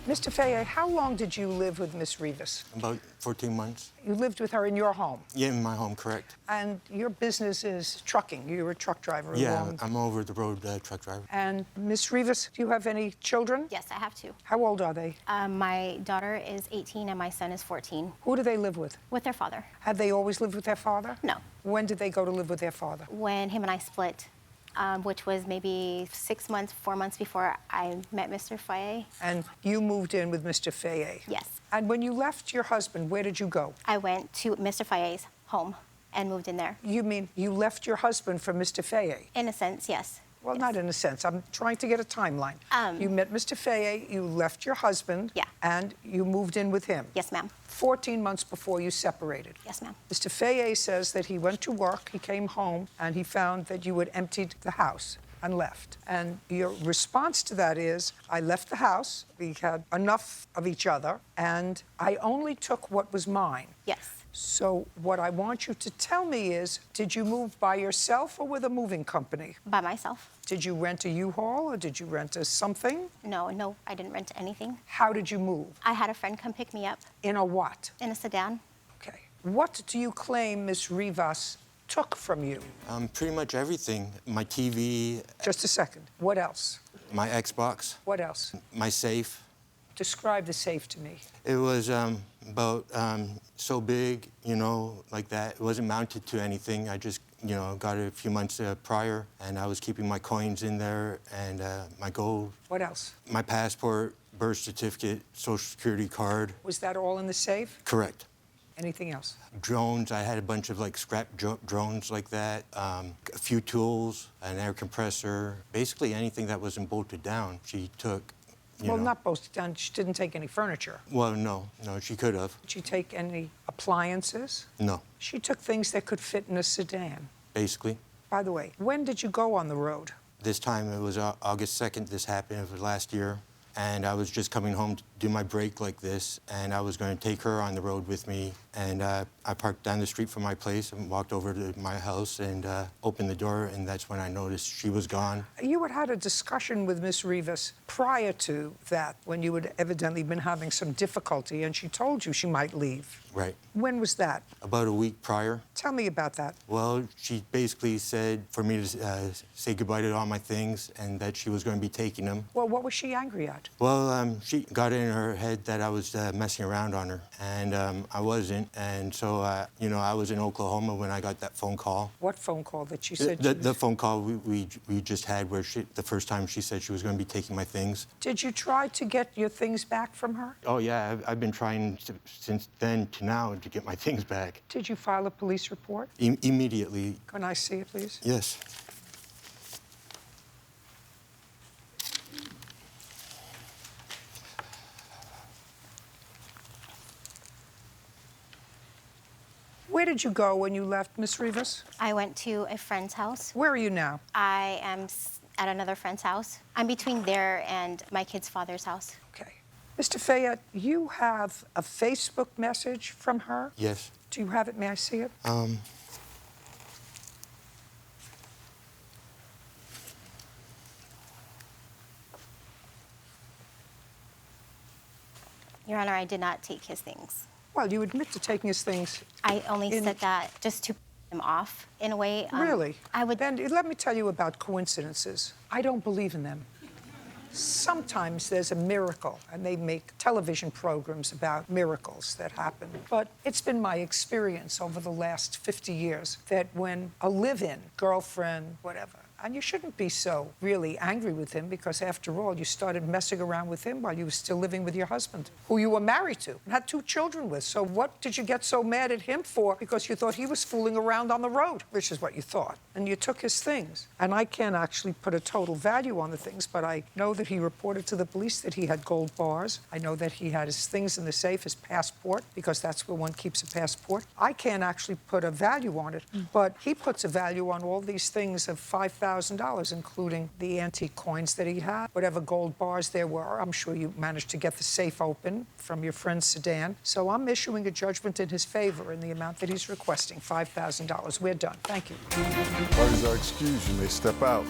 Mr. Fayet, how long did you live with Miss Rivas? About 14 months. You lived with her in your home? Yeah, in my home, correct. And your business is trucking. You're a truck driver. Yeah, I'm over-the-road truck driver. And Miss Rivas, do you have any children? Yes, I have two. How old are they? My daughter is 18 and my son is 14. Who do they live with? With their father. Have they always lived with their father? No. When did they go to live with their father? When him and I split, which was maybe 6 months, 4 months before I met Mr. Fayet. And you moved in with Mr. Fayet? Yes. And when you left your husband, where did you go? I went to Mr. Fayet's home and moved in there. You mean you left your husband for Mr. Fayet? In a sense, yes. Well, Yes. not in a sense. I'm trying to get a timeline. You met Mr. Fayet, you left your husband, Yeah. and you moved in with him. Yes, ma'am. 14 months before you separated. Yes, ma'am. Mr. Fayet says that he went to work, he came home, and he found that you had emptied the house and left. And your response to that is, I left the house, we had enough of each other, and I only took what was mine. Yes. So what I want you to tell me is, did you move by yourself or with a moving company? By myself. Did you rent a U-Haul or did you rent a something? No, I didn't rent anything. How did you move? I had a friend come pick me up In a what? in a sedan. Okay. What do you claim Miss Rivas took from you? Pretty much everything. My TV, Just a second. What else? my Xbox, What else? my safe. Describe the safe to me. It was about so big, you know, like that. It wasn't mounted to anything. I just, you know, got it a few months prior, and I was keeping my coins in there and my gold, What else? my passport, birth certificate, social security card. Was that all in the safe? Correct. Anything else? Drones, I had a bunch of like scrap drones like that, a few tools, an air compressor, basically anything that wasn't bolted down, she took. You Well, know. not posted down. She didn't take any furniture. Well, no, she could have. Did she take any appliances? No, She took things that could fit in a sedan. basically. By the way, when did you go on the road? This time it was August 2nd, this happened, it was last year. And I was just coming home to do my break like this, and I was going to take her on the road with me. And I parked down the street from my place and walked over to my house and opened the door, and that's when I noticed she was gone. You had had a discussion with Miss Rivas prior to that, when you had evidently been having some difficulty, and she told you she might leave. Right. When was that? About a week prior. Tell me about that. Well, she basically said for me to say goodbye to all my things and that she was going to be taking them. Well, what was she angry at? Well, she got it in her head that I was messing around on her, and I wasn't. And so, you know, I was in Oklahoma when I got that phone call. What phone call that she said? The phone call we just had where the first time she said she was going to be taking my things. Did you try to get your things back from her? Oh, yeah, I've been trying since then to now to get my things back. Did you file a police report? Immediately. Can I see it, please? Yes. Where did you go when you left, Miss Rivas? I went to a friend's house. Where are you now? I am at another friend's house. I'm between there and my kid's father's house. Okay. Mr. Fayette, you have a Facebook message from her? Yes. Do you have it? May I see it? Your Honor, I did not take his things. Well, you admit to taking his things. I only said that just to put him off in a way. Really? I would. Then let me tell you about coincidences. I don't believe in them. Sometimes there's a miracle, and they make television programs about miracles that happen. But it's been my experience over the last 50 years that when a live-in, girlfriend, whatever, and you shouldn't be so really angry with him because, after all, you started messing around with him while you were still living with your husband, who you were married to and had 2 children with. So what did you get so mad at him for? Because you thought he was fooling around on the road, which is what you thought. And you took his things. And I can't actually put a total value on the things, but I know that he reported to the police that he had gold bars. I know that he had his things in the safe, his passport, because that's where one keeps a passport. I can't actually put a value on it, but he puts a value on all these things of $5,000, including the antique coins that he had, whatever gold bars there were. I'm sure you managed to get the safe open from your friend's sedan. So I'm issuing a judgment in his favor in the amount that he's requesting, $5,000. We're done. Thank you. Parties are excused. You may step out.